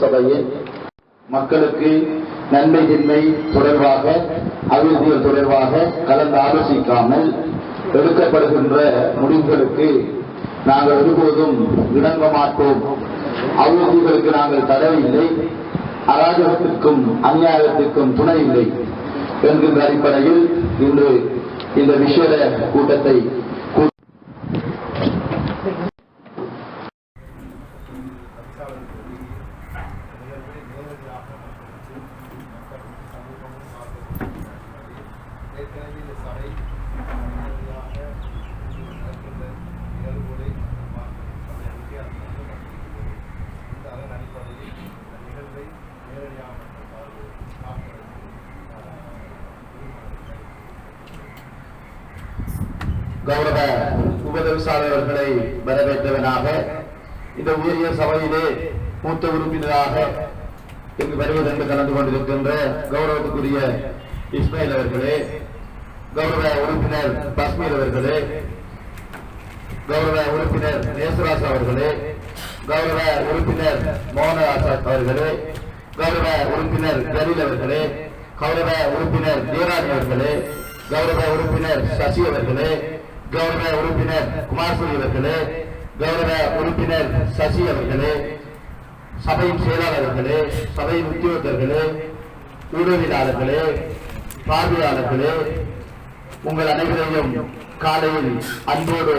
சபையில் மக்களுக்கு நன்மை தின்மை தொடர்பாக அபிவிருத்திகள் தொடர்பாக கலந்து ஆலோசிக்காமல் எடுக்கப்படுகின்ற முடிவுகளுக்கு நாங்கள் ஒருபோதும் இணங்க மாட்டோம். அபிவிருத்திகளுக்கு நாங்கள் தடவில்லை, அராஜகத்திற்கும் அநியாயத்திற்கும் துணை இல்லை என்கின்ற அடிப்படையில் இன்று இந்த விசேட கூட்டத்தை கௌரவ உபதவிசாளர்களை வரவேற்றவனாக இந்த உயரிய சபையிலே மூத்த உறுப்பினராக இங்கு வருவதென்று கலந்து கொண்டிருக்கின்ற கௌரவத்துக்குரிய இஸ்மாயில் அவர்களே, கௌரவ உறுப்பினர் பஸ்மீர் அவர்களே, கௌரவ உறுப்பினர் நேசராஜ் அவர்களே, கௌரவ உறுப்பினர் மோகனராஜ் அவர்களே, கௌரவ உறுப்பினர் ஜலீல் அவர்களே, கௌரவ உறுப்பினர் ஜெயராஜ் அவர்களே, கௌரவ உறுப்பினர் சசி அவர்களே, கௌரவ உறுப்பினர் குமாரசுரி அவர்களே, கௌரவ உறுப்பினர் சசி அவர்களே, சபையின் செயலாளர்களே, சபையின் உத்தியோகத்தர்களே, ஊடகவியலாளர்களே, பார்வையாளர்களே, உங்கள் அனைவரையும் காலையில் அன்போடு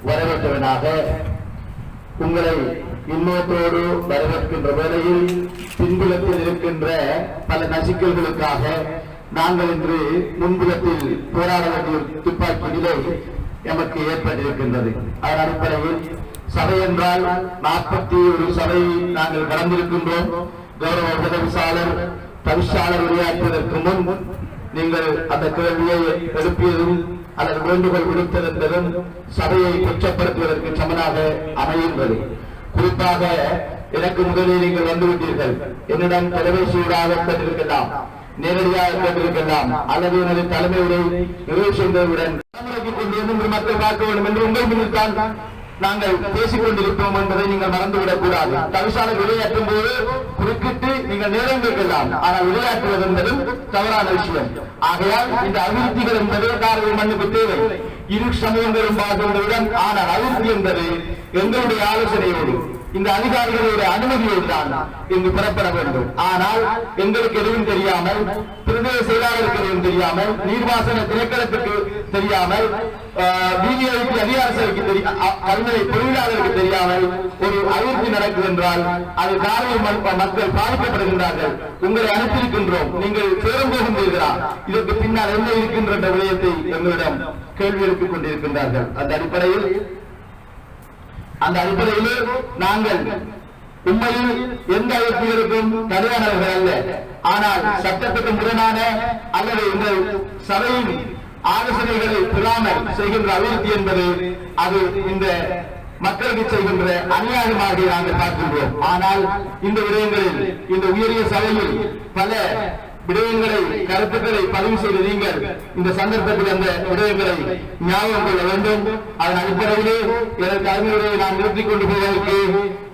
வரவேற்றவனாக உங்களை இன்னொருத்தோடு வரவேற்கின்ற வேளையில் பின்புலத்தில் இருக்கின்ற பல நசிக்கல்களுக்காக நாங்கள் இன்று முன்புலத்தில் போராட வேண்டிய துப்பாக்கி நிலை எமக்கு ஏற்பட்டிருக்கின்றது. அதன் அடிப்படையில் சபை என்றால் 41 சபை நாங்கள் கடந்திருக்கின்றோம். கௌரவ உதவிசாளர் தவிசாளர் உரையாற்றுவதற்கு முன் நீங்கள் அந்த கேள்வியை எழுப்பியதும் அல்லது வேண்டுகோள் விடுத்ததென்பதும் சபையை கொச்சப்படுத்துவதற்கு சமனாக அமைகின்றது. குறிப்பாக எனக்கு முதலில் நீங்கள் வந்துவிட்டீர்கள், என்னிடம் தொலைபேசியூடாக கேட்டிருக்கலாம், நேரடியாக கேட்டிருக்கலாம், அல்லது எனது தலைமை உரை நிறைவு செய்தவுடன் மக்கள் பார்க்க வேண்டும் என்று உங்கள் முன்னில்தான் நாங்கள் பேசிக் கொண்டிருப்போம் என்பதை நீங்கள் மறந்துவிடக் கூடாது. தவிசாளர் விளையாட்டும் போது குறுக்கிட்டு நீங்கள் நேரம் கேட்கலாம், ஆனால் விளையாட்டுவது என்பதும் தவறான விஷயம். ஆகையால் இந்த அபிவிருத்திகள் என்பது காரணம் மண்ணுக்கு தேவை, இரு சமூகங்களும் பார்க்கின்றவுடன். ஆனால் அபிவிருத்தி என்பது எங்களுடைய ஆலோசனையோடு இந்த அதிகாரிகளுடைய அனுமதியோடு தான் இங்கு பெறப்பட வேண்டும். ஆனால் எங்களுக்கு எதுவும் தெரியாமல், பிரதேச செயலாளருக்கு எதுவும் தெரியாமல், நீர்வாசன திணைக்களத்துக்கு தெரியாமல், பிஜேபி அதிகார சபைக்கு கல்வியை பொறியாளருக்கு தெரியாமல் ஒரு அபிவிருத்தி நடக்குது என்றால் அது காரணம் மக்கள் பாதிக்கப்படுகின்றார்கள். உங்களை அனுப்பியிருக்கின்றோம், நீங்கள் சேரும் போகின்றீர்களா, இதற்கு பின்னால் என்ன இருக்கின்ற விடயத்தை எங்களிடம் கேள்வி எழுப்பிக் கொண்டிருக்கின்றார்கள். அந்த அடிப்படையிலே நாங்கள் உண்மையில் எந்த அபிவிருத்திகளுக்கும் தடையானவர்கள் அல்ல. ஆனால் சட்டத்துக்கு முரணான அல்லது இந்த சபையின் ஆலோசனைகளை பெறாமல் செய்கின்ற அபிவிருத்தி என்பது அது இந்த மக்களுக்கு செய்கின்ற அநியாயமாக நாங்கள் பார்க்கின்றோம். ஆனால் இந்த விடயங்களில் இந்த உயரிய சபையில் பல விடயங்களை கருத்துக்களை பதிவு செய்த நீங்கள் இந்த சந்தர்ப்பத்தில் அந்த விடயங்களை ஞாபகம் கொள்ள வேண்டும். அதன் அடிப்படையிலே எனக்கு அறிவுரையை நான் நிறுத்திக் கொண்டு போவதற்கு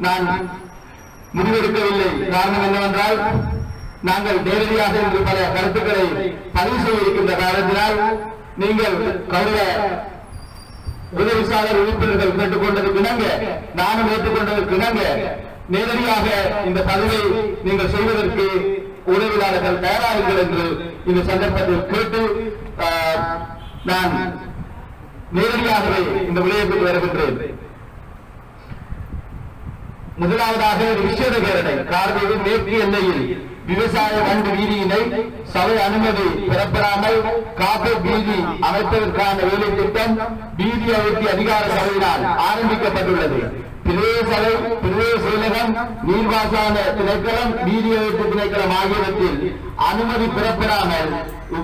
நான் முடிவெடுக்கவில்லை. காரணம் என்னவென்றால் நாங்கள் நேரடியாக இன்று பல கருத்துக்களை பதிவு செய்ய இருக்கின்ற காரணத்தினால் நீங்கள் கௌரவ உதவிசாளர் உறுப்பினர்கள் கேட்டுக்கொண்டதற்கு இணங்க, நானும் ஏற்றுக்கொண்டதற்கு இணங்க நேரடியாக இந்த பதிவை நீங்கள் செய்வதற்கு உதவியாளர்கள் தயாராகுங்கள் என்று இந்த சந்தர்ப்பத்தில் கேட்டு நான் நேரடியாகவே இந்த விடயத்துக்கு வருகின்றேன். முதலாவதாக விசேட பேரணை கார்வேடு மேற்கு எல்லையில் விவசாய வண்டு வீதியினை சபை அனுமதி பெறப்படாமல் காப்பு வீதி அமைப்பதற்கான வேலை திட்டம் வீதி அபிவிருத்தி அதிகார சபையினால் ஆரம்பிக்கப்பட்டுள்ளது. பிரதேச செயலகம், நீர்வாசன திணைக்களம், வீதி அபிவிருத்தி திணைக்களம் ஆகியவற்றில் அனுமதி பெறப்படாமல்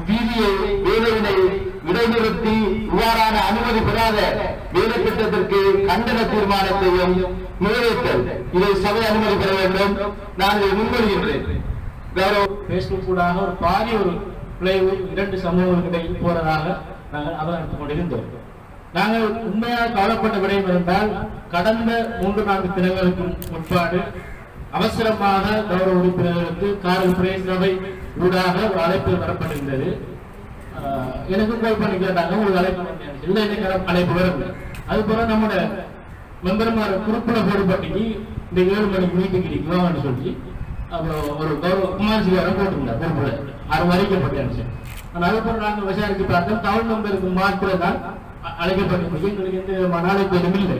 வீதியை வேலையினை இடைநிறுத்தி இவ்வாறான அனுமதி பெறாத வேலை திட்டத்திற்கு கண்டன தீர்மானத்தையும் நிறைவேற்றல். இதை சபை அனுமதி பெற வேண்டும். நான் இதை முன்மொழிகின்றேன். பேஸ்புக் கூடாக ஒரு பாதி ஒரு விளைவு 2 சமூகங்களுக்கு போறதாக நாங்கள் அவதானித்துக் கொண்டிருந்தோம். நாங்கள் உண்மையாக கவலைப்பட்ட விடயம் இருந்தால் கடந்த 3-4 தினங்களுக்கு முன்பாடு அவசரமாக கௌரவ உறுப்பினர்களுக்கு காரல் பிரதேச சபை ஊடாக ஒரு அழைப்பு வரப்பட்டிருந்தது. எனக்கும் கால் பண்ணி கேட்டாங்க, உங்களுக்கு அழைப்பு இல்லை, எனக்கு அழைப்பு வரவில்லை. அதுபோல நம்முடைய மெம்பர்மார் குறிப்பிட போடுபட்டிக்கு இந்த 7 மணிக்கு மீட்டிங் இருக்குவாங்கன்னு சொல்லி அப்புறம் ஒரு கௌரவ குமாரசிகாரம் போட்டிருந்தார் குறிப்பிட 6 அறிக்கப்பட்ட. ஆனால் அதுபோல நாங்கள் விசாரித்து பார்த்தோம், டவுன் மெம்பருக்கு மாத்திரம் தான் அழைக்கப்பட்டிருக்கு, எங்களுக்கு எந்த விதமான அழைப்பும் இல்லை.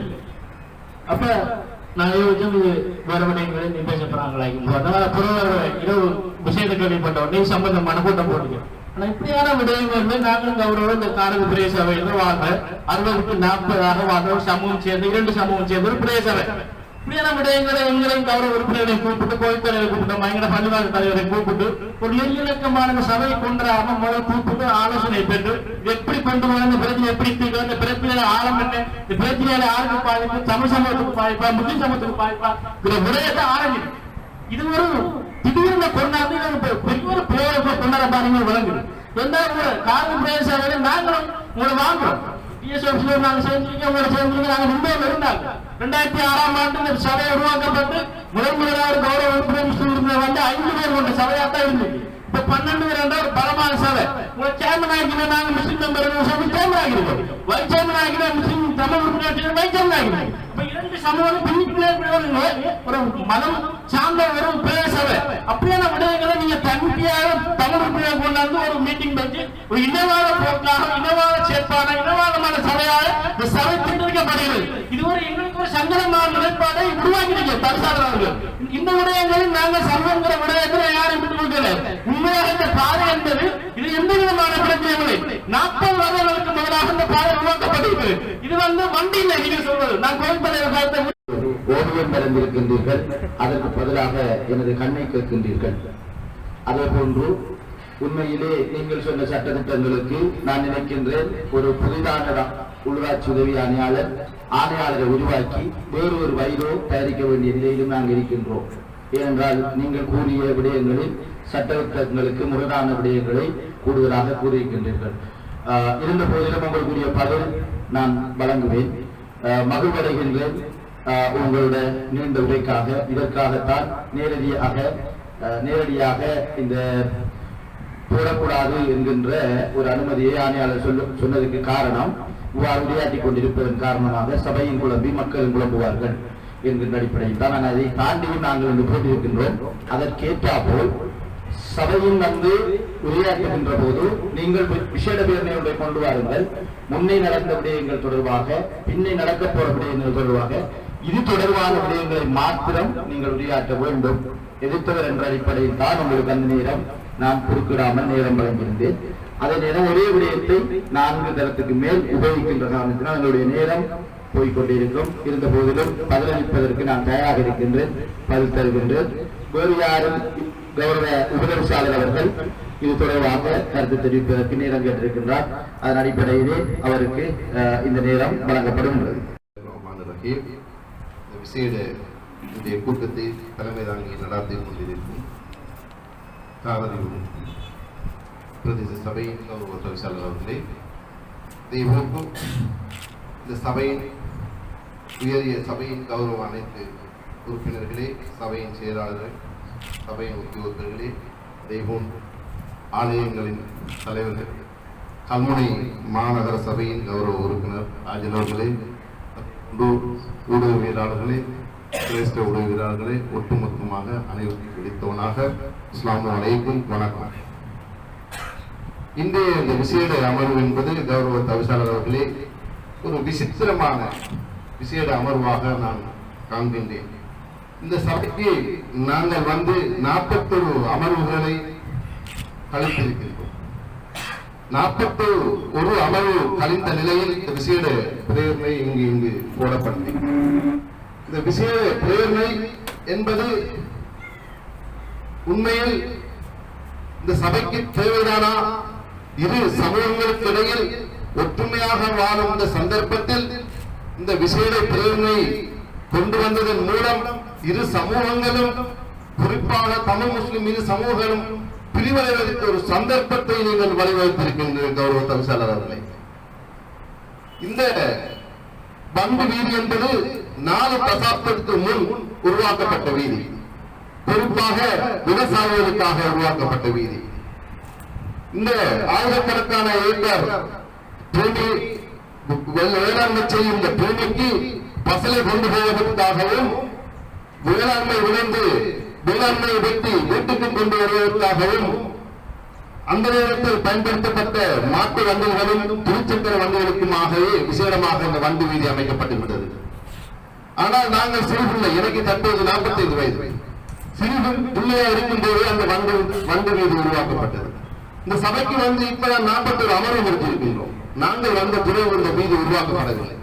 அப்ப நான் யோசிச்சோம், இது வேற விடயங்களை நீ பேச போறாங்களா, அப்புறம் இரவு விஷயத்தை கேள்விப்பட்ட உடனே சம்பந்தமான கூட்டம் போட்டுக்கிறோம். ஆனா இப்படியான விடயங்கள் நாங்களும் கௌரவம் இந்த காரக பிரதேச சபையில வாங்க 60க்கு 40 வாங்க சமூகம் சேர்ந்து 2 சமூகம் சேர்ந்து ஒரு பிரதேச சபை. இப்படியான விடயங்களை எங்களையும் கௌரவ உறுப்பினர்களை கூப்பிட்டு, கோயில் தலைவரை கூப்பிட்டு, எங்கட பள்ளிவாசல் தலைவரை கூப்பிட்டு ஒரு இலக்கமான சபையை கொண்டாம முதல் கூப்பிட்டு ஆலோசனை பெற்று எப்படி கொண்டு வர, இந்த பிரச்சனை எப்படி தீர்க்க, இந்த பிரச்சனையில ஆழம் என்ன, இந்த பிரச்சனையில யாருக்கு பாதிப்பு, தமிழ் சமூகத்துக்கு பாதிப்பா, முஸ்லிம் சமூகத்துக்கு பாதிப்பா, இந்த விடயத்தை ஆரம்பிக்கும். இது ஒரு திடீர்னு கொண்டாந்து பெரிய ஒரு பிள்ளைகளை கொண்டாட பாருங்க வழங்குது. எந்த காரக பிரதேச சபையில நாங்களும் உங்களை வாங்குறோம், நாங்க சேர்ந்துருக்கோம், உங்களை சேர்ந்துருக்கோம். நாங்க முன்பே இருந்தாங்க 2006ஆம் ஆண்டு இந்த சபை உருவாக்கப்பட்டு முதலாவது கௌரவ உறுப்பினர் வந்து 5 பேர் கொண்ட சபையாத்தான் இருந்தது. இப்ப 12 பேர் என்ற ஒரு பலமான சபை. உங்களை சேர்மன் ஆகினா நாங்க முஸ்லிம் மெம்பர் சேர்மன் ஆகிருக்கோம், வைஸ் சேர்மன் ஆகினா முஸ்லிம் தமிழ் உறுப்பினர் வைஸ் சேர்மன் ஆகிருக்கோம். இப்ப 2 சமூகம் பின்னிக்குள்ளே ஒரு மதம் சார்ந்த ஒரு பிரதேச சபை. அப்படியான விடயங்களை நீங்க தனியாக தமிழ் உறுப்பினர் கொண்டாந்து ஒரு மீட்டிங் வச்சு ஒரு இனவாத போக்காக, இனவாத செயற்பாட, இனவாதமான சபையாக இந்த சபை தேர்ந்தெடுக்கப்படுகிறது. இதுவரை எங்களுக்கு ஒரு சங்கடமான நிலைப்பாடை உருவாக்கிட்டு தரிசாளர்கள். இந்த விடயங்களில் நாங்கள் சர்வங்கிற விடயங்களை யாரும் விட்டுக் கொடுக்கல. உண்மையாக இந்த பாதை என்பது இது எந்த விதமான பிரச்சனைகளை 40 வருடங்களுக்கு முதலாக இந்த பாதை உருவாக்கப்பட்டிருக்கிறது. இது வண்டி இல்லை, நீங்க சொல்வது நான் கோயில் தலைவர் ஓவியம் வரைந்திருக்கின்றீர்கள், அதற்கு பதிலாக எனது கண்ணை கேட்கின்றீர்கள். அதே போன்று உண்மையிலே நீங்கள் சொன்ன சட்டத்திட்டங்களுக்கு நான் நினைக்கின்றேன் ஒரு புதிதான உள்ளாட்சி உதவி ஆணையாளரை உருவாக்கி வேறு ஒரு வைரோ தயாரிக்க வேண்டிய நிலையிலும் நாங்கள் இருக்கின்றோம். ஏனென்றால் நீங்கள் கூறிய விடயங்களில் சட்டத்திட்டங்களுக்கு முரணான விடயங்களை கூடுதலாக கூறியிருக்கின்றீர்கள். இருந்த போதிலும் உங்களுடைய பதில் நான் வழங்குவேன். மகிழ்வடைகின்றேன் உங்களுடைய நீண்ட உரைக்காக. இதற்காகத்தான் நேரடியாக இந்த போடக்கூடாது என்கின்ற ஒரு அனுமதியை ஆணையாளர் சொன்னதுக்கு காரணம், இவ்வாறு விளையாட்டி கொண்டிருப்பதன் காரணமாக சபையின் குழம்பி மக்கள் குழம்புவார்கள் என்கின்ற அடிப்படையில் தான். அதை தாண்டியும் நாங்கள் இன்று போட்டிருக்கின்றோம். அதற்கேற்றாப்போல் சபையின் உரையாற்றுகின்ற போது நீங்கள் விசேட பேரணைகளை கொண்டு வாருங்கள். முன்னே நடந்த விடயங்கள் தொடர்பாக, பின்னே நடக்க போற விடயங்கள் தொடர்பாக, இது தொடர்பான விடயங்களை மாத்திரம் நீங்கள் உரையாற்ற வேண்டும். எதிர்த்தவர் என்ற அடிப்படையில் தான் உங்களுக்கு அந்த நேரம் நான் குறுக்கிடாமல் நேரம் வழங்கியிருந்தேன். அதே நேரம் ஒரே விடயத்தை 4 தரத்துக்கு மேல் உபயோகிக்கின்ற காரணத்தினால் எங்களுடைய நேரம் போய்கொண்டிருக்கிறோம். இருந்த போதிலும் பதிலளிப்பதற்கு நான் தயாராக இருக்கின்றேன், பதில் தருகின்றேன். வேறு யாரும் கௌரவ உபதேசாளர் அவர்கள் இது தொடர்பாக கருத்து தெரிவிப்பதற்கு நேரம் கேட்டிருக்கின்றார். அதன் அடிப்படையிலே அவருக்கு இந்த நேரம் வழங்கப்படும். விசேட இந்த கூட்டத்தை தலைமை தாங்கி நடாத்தி கொண்டிருக்கும் காவிரி பிரதேச சபையின் கௌரவ தவிசாளர் அவர்களே, இதேபோன்று இந்த சபையின் உயரிய சபையின் கௌரவ அனைத்து உறுப்பினர்களே, சபையின் செயலாளர்கள், சபையின் உத்தியோகர்களே, இதேபோன்று ஆலயங்களின் தலைவர்கள், கல்முனை மாநகர சபையின் கௌரவ உறுப்பினர் ஆஜன் அவர்களே, ஊடகவியலாளர்களே, சிரேஷ்ட ஊடகவியலாளர்களே, ஒட்டுமொத்தமாக அனைவருக்கும் விழித்தவனாக அஸ்ஸலாமு அலைக்கும், வணக்கம். இன்றைய இந்த விசேட அமர்வு என்பது கௌரவ தவிசாளர் அவர்களே ஒரு விசித்திரமான விசேட அமர்வாக நான் காண்கின்றேன். இந்த சபைக்கு நாங்கள் 41 அமர்வுகளை கழித்திருக்கின்றோம். 41 அமர்வு கழிந்த நிலையில் இந்த விசேட பிரேரணை இங்கு போடப்பட்டது. இந்த விசேட பிரேரணை என்பது உண்மையில் இந்த சபைக்கு தேவைதானா? இரு சமூகங்களுக்கு இடையில் ஒற்றுமையாக வாழும் இந்த சந்தர்ப்பத்தில் இந்த விசேட பிரேரணை கொண்டு வந்ததன் மூலம் இரு சமூகங்களும், குறிப்பாக தமிழ் முஸ்லிம் இரு சமூகங்களும் பிரிவடைவதற்கு ஒரு சந்தர்ப்பத்தை நீங்கள் வழிவகுத்திருக்கின்ற கௌரவ தவிசாளர் அவர்களை. இந்த பங்கு வீதி என்பது 4 தசாப்தத்துக்கு முன் உருவாக்கப்பட்ட வீதி. பொறுப்பாக விவசாயிகளுக்காக உருவாக்கப்பட்ட வீதி. இந்த ஆயிரக்கணக்கான ஏக்கர் பூமி வேளாண்மை செய்யும் இந்த பூமிக்கு பசலை கொண்டு போவதற்காகவும் வேளாண்மை விளைந்து வேளாண்மையை வெட்டி வீட்டுக்கு கொண்டு வருவதற்காகவும் அந்த நேரத்தில் பயன்படுத்தப்பட்ட மாட்டு வண்டிகளும் துணிச்சக்கர வண்டிகளுக்குமாகவே விசேடமாக இந்த வண்டி வீதி அமைக்கப்பட்டிருந்தது. ஆனால் நாங்கள் சிறுபிள்ளை, எனக்கு தற்போது 45 வயது, சிறு பிள்ளையா இருக்கும் போது அந்த வண்டி வீதி உருவாக்கப்பட்டது. இந்த சபைக்கு வந்து இப்ப 41 அமர்வு இருக்கின்றோம். நாங்கள் வந்த பிறகு இந்த வீதி உருவாக்கப்படவில்லை.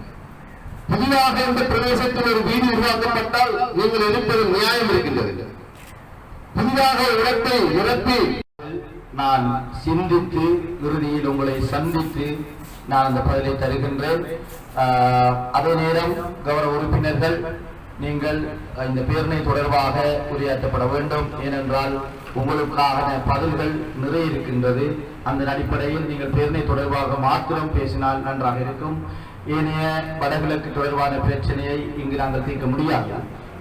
புதிதாக இந்த பிரதேசத்தில் ஒரு வீதி உருவாக்கப்பட்டால் நீங்கள் இருப்பது நியாயம் இருக்கின்றது. புதிதாக இடத்தை நிரப்பி நான் சிந்தித்து இறுதியில் உங்களை சந்தித்து நான் அந்த பதிலை தருகின்றேன். அதே நேரம் கௌரவ உறுப்பினர்கள், நீங்கள் இந்த பேரணி தொடர்பாக உரையாற்றப்பட வேண்டும். ஏனென்றால் உங்களுக்கான பதில்கள் நிறைய இருக்கின்றது. அந்த அடிப்படையில் நீங்கள் பேரணி தொடர்பாக மாத்திரம் பேசினால் நன்றாக இருக்கும். ஏனைய வடகிழக்கு தொடர்பான பிரச்சனையை இங்கு நாங்கள் தீர்க்க முடியாது.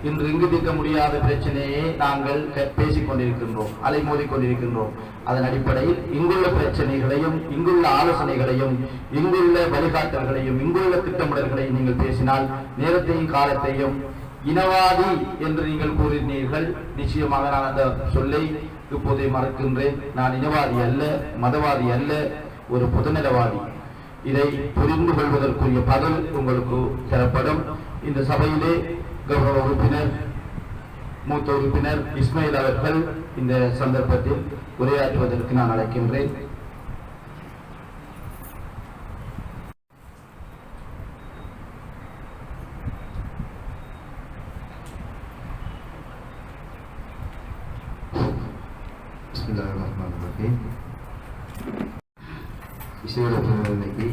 இன்று இங்கு தீர்க்க முடியாத பிரச்சனையை நாங்கள் பேசிக் கொண்டிருக்கின்றோம், அலைமோதி கொண்டிருக்கின்றோம். அதன் அடிப்படையில் இங்குள்ள பிரச்சனைகளையும் இங்குள்ள ஆலோசனைகளையும் இங்குள்ள வழிகாட்டல்களையும் இங்குள்ள திட்டமிடல்களையும் நீங்கள் பேசினால் நேரத்தையும் காலத்தையும் இனவாதி என்று நீங்கள் கூறினீர்கள். நிச்சயமாக நான் அந்த சொல்லை இப்போதே மறக்கின்றேன். நான் இனவாதி அல்ல, மதவாதி அல்ல, ஒரு பொதுநலவாதி. இதை புரிந்து கொள்வதற்குரிய பதில் உங்களுக்கு தரப்படும். இந்த சபையிலே கௌரவ உறுப்பினர், மூத்த உறுப்பினர் இஸ்மாயில் அவர்கள் இந்த சந்தர்ப்பத்தில் உரையாற்றுவதற்கு நான் அழைக்கின்றேன். விசேட இன்னைக்கு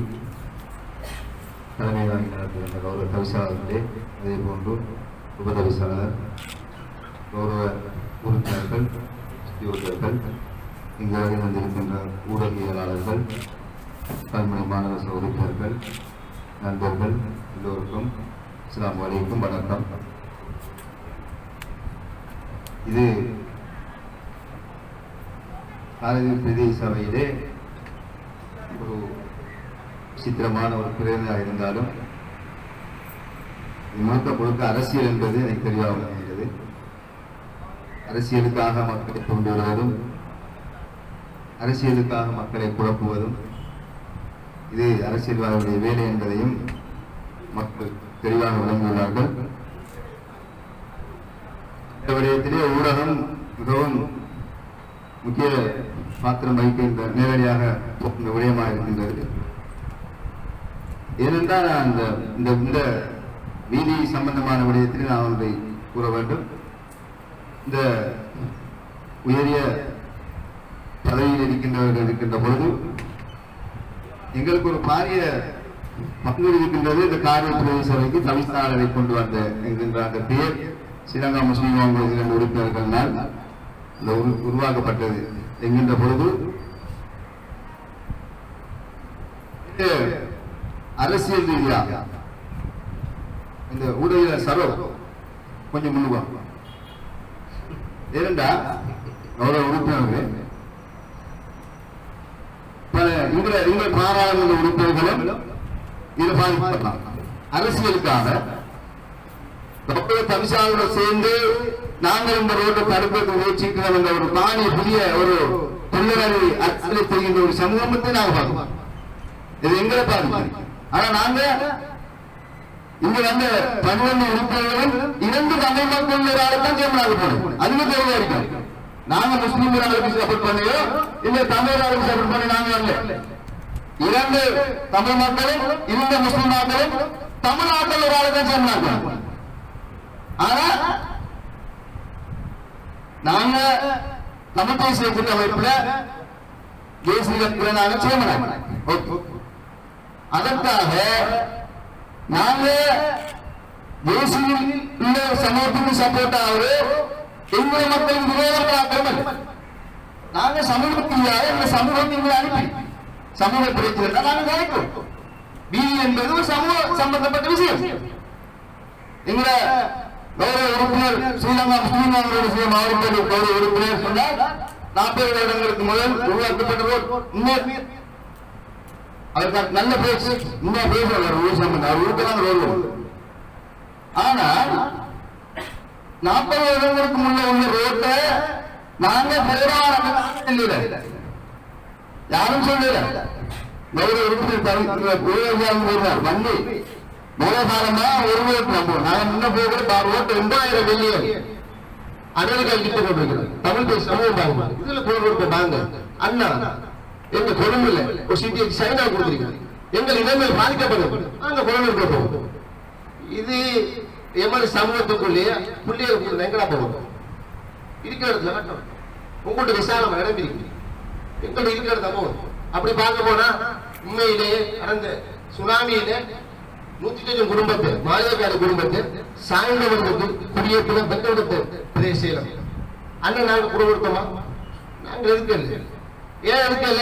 தலைமை தாங்கி நடத்துகின்ற கௌரவ தவிசாளர்களே, அதே போன்று உபதவிசாளர், கௌரவ உறுப்பினர்கள், உத்தியோகர்கள், இங்கு வருகை வந்திருக்கின்ற ஊடகவியலாளர்கள், கல்முனை மாநகர உறுப்பினர்கள், நண்பர்கள் எல்லோருக்கும் அஸ்ஸலாமு அலைக்கும், வணக்கம். இது காரைதீவு பிரதேச சபையிலே ஒரு விசித்திரமான ஒரு பிரேரணையாக இருந்தாலும் முழுக்க அரசியல் என்பது எனக்கு தெரியாமல் இருந்தது. அரசியலுக்காக மக்களை கொண்டு வருவதும் அரசியலுக்காக மக்களை குழப்புவதும் இது அரசியல்வாதிகளுடைய வேலை என்பதையும் மக்கள் தெளிவாக விளங்கியுள்ளார்கள். இந்த விடயத்திலே ஊடகம் மிகவும் முக்கிய பாத்திரம் வகிக்கின்ற நேரடியாக இந்த விடயமாக இருக்கின்றது. ஏனென்றால் இந்த வீதி சம்பந்தமான விடயத்தில் நான் ஒன்றை கூற வேண்டும். இந்த உயரிய பதவியில் இருக்கின்றவர்கள் இருக்கின்ற பொழுது எங்களுக்கு ஒரு பாரிய பங்கு இருக்கின்றது. இந்த காரைதீவு பிரதேச சபைக்கு தவிசாளரை கொண்டு வந்த என்கின்ற அந்த பெயர் ஸ்ரீலங்கா முஸ்லீம் காங்கிரஸ் 2 உறுப்பினர்களால் உருவாக்கப்பட்டது என்கின்ற பொழுது அரசியல் ரீதியாக இந்த ஊடக சரோ கொஞ்சம் முன்னுவாங்க. ஏனென்றா கௌரவ உறுப்பினர்கள் எங்கள் பாராளுமன்ற உறுப்பினர்களும் இதில் பாதிக்கப்படலாம். அரசியலுக்காக தவிசாளருடன் சேர்ந்து நாங்கள் இந்த ரோட்டை தடுப்பதற்கு முயற்சிக்கிறோம் என்ற ஒரு பாணி புதிய ஒரு தொழிலாளி அரசியலை செய்கின்ற ஒரு சமூகத்தை நாங்கள் பார்க்கிறோம். இது எங்களை பாதிக்கும். ஆனா நாங்க இங்க வந்த 12 உறுப்பினர்களும் 2 தமிழ் மக்கள் சேர்மனாக போனோம். அதுவும் தெளிவா இருக்கும். நாங்க முஸ்லீம்களுக்கு சப்போர்ட் பண்ணியோ இல்ல தமிழர்களுக்கு சப்போர்ட் பண்ணி நாங்க வரல. 2 தமிழ் மக்களும் 2 முஸ்லீம் மக்களும் தமிழ்நாட்டில் ஒரு ஆளுதான் சேர்மனாக. ஆனா நாங்க தமிழ் தேசிய கூட்டமைப்புல தேசிய நாங்க சேர்மனாக. அதற்காக நாங்க தேசிய சமூகத்துக்கு சப்போர்ட் ஆகுது. எங்களுடைய மக்களின் விரோதமாக நாங்க சமூகத்திலாக இந்த சமூகத்தை அனுப்பி சமூக பிரச்சனை நாங்க நினைப்போம். வீதி என்பது ஒரு சமூக சம்பந்தப்பட்ட விஷயம். எங்களை கௌரவ உறுப்பினர் ஸ்ரீலங்கா முஸ்லீம் காங்கிரஸ் மாவட்ட கௌரவ உறுப்பினர் சொன்னார் 40 வருடங்களுக்கு முதல் உருவாக்கப்பட்ட உண்மை அதற்கு நல்ல பேச்சு இன்னும் பேசுவாங்க. ஆனால் 40 வருடங்களுக்கு முன்ன உள்ள ரோட்டை நாங்க போராட யாரும் சொல்லல. கௌரவ உறுப்பினர் வண்டி மூலகாலமா ஒரு ரோட் நம்புவோம். நாங்க முன்ன போகிற ரோட் 2000 மில்லியன் அமெரிக்கா கிட்ட போட்டிருக்கிறோம். தமிழ் பேச சமூகம் பாருங்க. இதுல போடுறது நாங்க அண்ணா எங்க கொழும்புல ஒரு சிட்டியை சைனா கொடுத்துருக்கோம். எங்கள் இடங்கள் பாதிக்கப்படும் நாங்க கொழும்பு போட்டோம். இது எமது சமூகத்துக்குள்ளேயே புள்ளியல் எங்கடா போகணும் இருக்கிற இடத்துல கட்டும். உங்கள்கிட்ட விசாலம் இடம் இருக்கு எங்கள்ட்ட இருக்கிற இடத்த போகும். அப்படி பார்க்க போனா உண்மையிலேயே கடந்த சுனாமியில 100 குடும்பத்தை மாளிகைக்காடு குடும்பத்தை சாய்ந்தவர்களுக்கு குடியேற்ற பெற்றெடுத்த பிரதேசம் அண்ணன் நாங்க குடும்பமா நாங்க இருக்கல. ஏன் இருக்கல?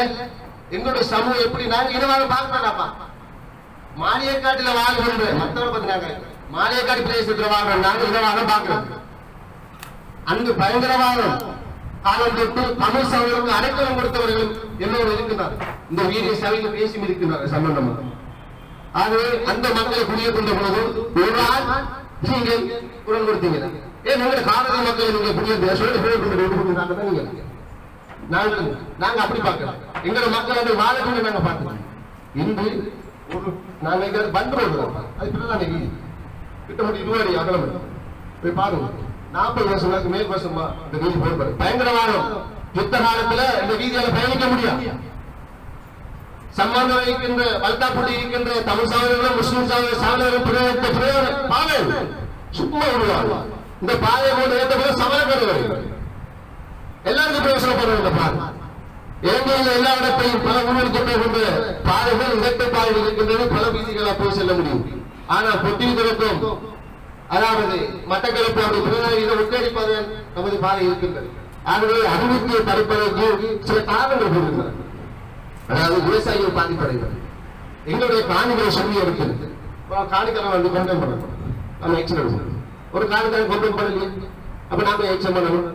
எங்களுடைய சமூகம் எப்படி நாங்க இனவாக பார்க்கலாம்ப்பா. மாளிகைக்காட்டில வாழ்கின்ற மற்றவரை பத்தி நாங்க மாளிகைக்காடு பிரதேசத்துல வாழ்ற நாங்க இனவாக பார்க்கிறோம். அங்கு பயங்கரவாத காலம் தொட்டு தமிழ் சமூகங்களுக்கு அடைக்கலம் கொடுத்தவர்கள் எல்லோரும் இருக்கின்றார். இந்த வீரிய சபையில் பேசி இருக்கின்றார் சம்பந்தமா. ஆகவே அந்த மக்களை குடியேற்ற பொழுது ஒரு நாள் நீங்கள் குரல் கொடுத்தீங்க. ஏன் உங்களுடைய காரண மக்களை நீங்க குடியேற்ற நாங்க அப்படி பார்க்கலாம். எங்களோட மக்கள் வந்து வாழக்கூடிய நாங்க பார்க்கலாம். இன்று ஒரு நாங்க பந்து போடுறோம். அது இப்படிதான் கிட்டத்தட்ட 20 அடி அகலம் போய் பாருங்க. 40 வருஷங்களுக்கு மேல் வருஷமா இந்த வீதி போடுறது பயங்கரவாதம். யுத்த காலத்துல இந்த வீதியால பயணிக்க முடியாது. சம்பந்தம் இருக்கின்ற வல்தாப்பள்ளி இருக்கின்ற தமிழ் சகோதரர்களும் முஸ்லிம் சகோதரர்களும் பாதை சும்மா விடுவாங்க. இந்த பாதையை கொண்டு ஏற்ற சமரக்கடுகள் எல்லாருக்கும் பிரயோசனப்படுற இந்த பாதை இலங்கையில் எல்லா இடத்தையும் பல ஊர்களுக்கு பாதைகள் இரட்டை பாதைகள் இருக்கின்றது. பல வீதிகளா போய் செல்ல முடியும். ஆனா பொட்டிகளுக்கும் அதாவது மட்டக்களப்பு அப்படி ஒட்டடிப்பது நமது பாதை இருக்கின்றது. ஆகவே அறிவிக்கையை தடுப்பதற்கு சில காரணங்கள் கூறுகின்றன. அதாவது விவசாயிகள் பாதிப்படைகிறது. எங்களுடைய காணிகளை சொல்லி இருக்கிறது. காணிக்கரை வந்து கொண்டு பண்ணணும். நம்ம எக்ஷன் எடுக்கணும். ஒரு காணிக்கரை கொண்டு பண்ணலையே அப்ப நாம எக்ஷன் பண்ணணும்.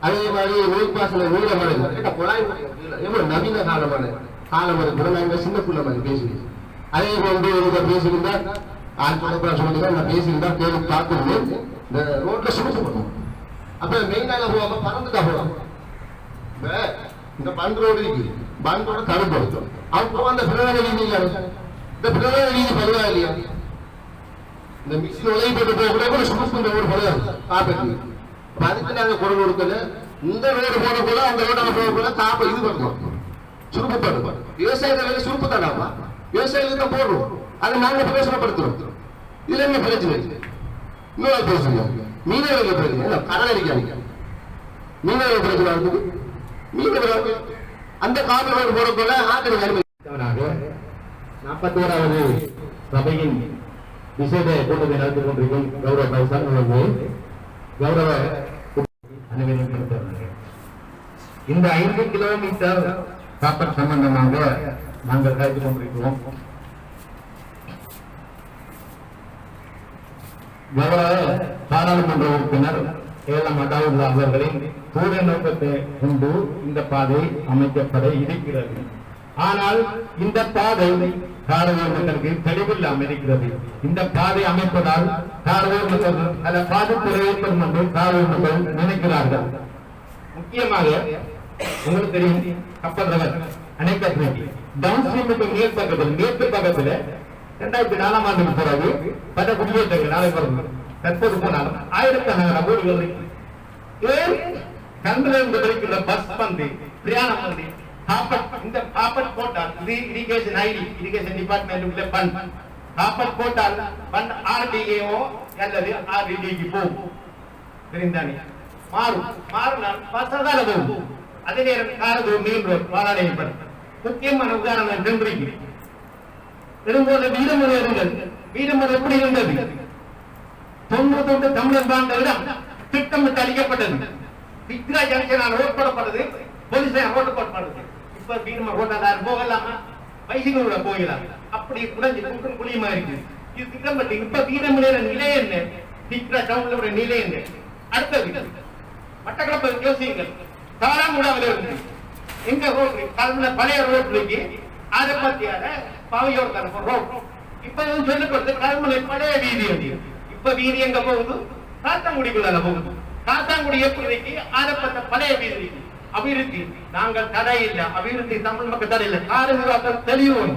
அதே மாதிரி நீர்ப்பாசன நீளமான குழாய் எவ்வளவு நவீன காலமான காலம் கூட நாங்க சின்ன புள்ள மாதிரி பேசுவோம். அதே போன்று பேசியிருந்தா சொல்லுங்க நான் பேசியிருந்தா கேள்வி பார்க்கணும். இந்த ரோட்ல சுமத்து பண்ணுவோம். அப்ப மெயினாக போகாம பறந்துட்டா போகலாம். இந்த பந்து ரோடு இருக்கு. பந்தோட தடுப்பு அவங்க அந்த பிரதான வீதி இந்த பிரதான வீதி பருவா இல்லையா? இந்த மிஷின் உலகி போட்டு போக கூட சுமத்து ரோடு பருவாது காப்பீடு. அதுக்கு நாங்க குரல் கொடுக்கல. இந்த ரோடு போன போல அந்த ரோட்டான போக போல காப்ப இது பண்ணுவோம். சுருப்பு தடுப்போம். விவசாயத்தை சுருப்பு தடாமா விவசாயிகளுக்கு தான் போடுறோம். அதை நாங்க பிரயோசனப்படுத்துறோம். இதுல என்ன பிரச்சனை? இன்னொரு பிரச்சனை மீனவர்கள் பிரச்சனை. கடல் அடிக்காங்க மீனவர்கள் பிரச்சனை இருக்குது. மீனவர்கள் அந்த காப்பீடு போட போல ஆக்கிரமிப்பு 41வது சபையின் விசேட கூட்டத்தை நடத்தி கொண்டிருக்கும் கௌரவ பைசான் கௌரவ அனுமதிப்படுத்த இந்த 5 கிலோமீட்டர் காப்பர் சம்பந்தமாக நாங்கள் கருத்து கொண்டிருக்கிறோம். கௌரவ பாராளுமன்ற உறுப்பினர் ஏலம் அடாவுல்லா அவர்களின் தூர நோக்கத்தை கொண்டு இந்த பாதை அமைக்கப்பட இருக்கிறது. ஆனால் இந்த பாதை காரவேர் மக்களுக்கு தெளிவில்லாமல் இருக்கிறது. இந்த பாதை அமைப்பதால் காரவேர் மக்கள் பல பாதிப்பு ஏற்படும் என்று காரவேர் மக்கள் நினைக்கிறார்கள். முக்கியமாக உங்களுக்கு தெரியும் கப்பல் ரவர் அணைக்கட்டு டவுன் ஸ்ட்ரீமுக்கு மேற்கு பக்கத்தில் 2004ஆம் ஆண்டுக்கு பிறகு பல குடியேற்றங்கள் நடைபெறும். தற்போது போனாலும் ஆயிரக்கணக்கான வீடுகள் கண்டிலிருந்து கிடைக்கின்ற பஸ் பந்து பிரயாணம் பந்து இந்த காப்பட் போட்டால் இது இரிகேஷன் ஐடி இரிகேஷன் டிபார்ட்மெண்ட் உள்ள பண்ட் காப்பட் போட்டால் பண்ட் ஆர்டிஏஓ அல்லது ஆர்டிடிக்கு போகும். தெரிந்தானே மாறினால் பஸ்ஸால போகும். அதே நேரம் காரதூர் மெயின் ரோட் வாராடையப்படும். முக்கியமான உதாரணம் சென்றிருக்கு. பெரும்போது வீரமுறை இருந்தது. வீரமுறை எப்படி இருந்தது? 90 தமிழர் வாழ்ந்த இடம் திட்டமிட்டு அளிக்கப்பட்டது. விக்ரா ஜங்ஷனால் ஓட்டப்பட்டது. போலீஸார் ஓட்டப்பட்டது. இப்ப வீரம ஓட்டாதார் போகலாமா? பைசிகளோட போகலாம். அப்படி குறைஞ்சு குளியமா இருக்கு. இது திட்டமிட்டு இப்ப வீரமுறையில நிலை என்ன? தீக்கிர டவுன்ல நிலையங்கள் அடுத்தது மட்டக்களப்பு யோசியுங்கள் தாராங்குடாவில் இருந்து எங்க ரோடு பழைய ரோட்லக்கு அதை பத்தியான பாவையோர் தரப்பு ரோட் இப்ப சொல்லப்படுது கல்முனை பழைய வீதி இப்ப வீதி எங்க போகுது காத்தாங்குடிக்குள்ள போகுது காத்தாங்குடி எப்படி ஆரப்பட்ட பழைய வீதி அபிவிருத்தி நாங்கள் தடை இல்லை அபிவிருத்தி தமிழ் மக்கள் தடை இல்லை காரணம் தெளிவோம்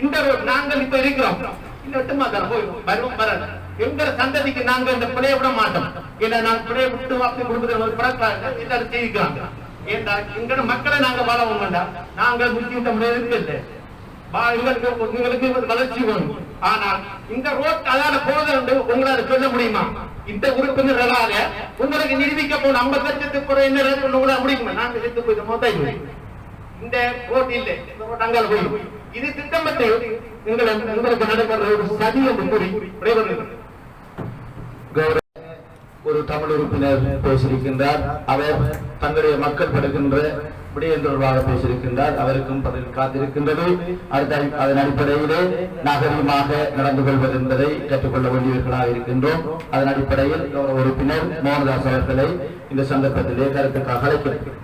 இந்த ரோட் நாங்கள் இப்ப இருக்கிறோம் இந்த 8 மாதம் போயிடும் வரும் வராது எங்க சந்ததிக்கு நாங்க இந்த பிழைய விட மாட்டோம் ஏன்னா நாங்க பிழைய விட்டு வாக்கு கொடுக்குற பிறக்காக எல்லாரும் செய்திக்கிறாங்க ஏண்டா எங்கட மக்களை நாங்க வாழவும் வேண்டாம் நாங்கள் முஸ்லீம் தமிழர் இருக்குல்ல உங்களுக்கு வளர்ச்சி வேணும் ஆனால் இந்த ரோட் அதால போதும் உங்களால சொல்ல முடியுமா இந்த உறுப்பினர்களால உங்களுக்கு நிரூபிக்க போன 50 லட்சத்துக்கு குறை என்ன உங்களால முடியுமா நாங்க செத்து போயிட்டு மொத்தம் இந்த ரோட் இல்லை இந்த ரோட் அங்கால போய் இது திட்டமிட்டு உங்களுக்கு நடைபெற ஒரு சதி என்று கூறி ஒரு தமிழ் உறுப்பினர் பேசியிருக்கின்றார் அவர் தங்களுடைய மக்கள் படுகின்ற விடயம் தொடர்பாக பேசியிருக்கின்றார் அவருக்கும் பதில் காத்திருக்கின்றது அதன் அடிப்படையிலே நாகரிகமாக நடந்து கொள்வது என்பதை கற்றுக்கொள்ள வேண்டியவர்களாக இருக்கின்றோம் அதன் அடிப்படையில் உறுப்பினர் மோகனதாஸ் அவர்களை இந்த சந்தர்ப்பத்திலே கருத்துக்காக அழைக்கிறேன்.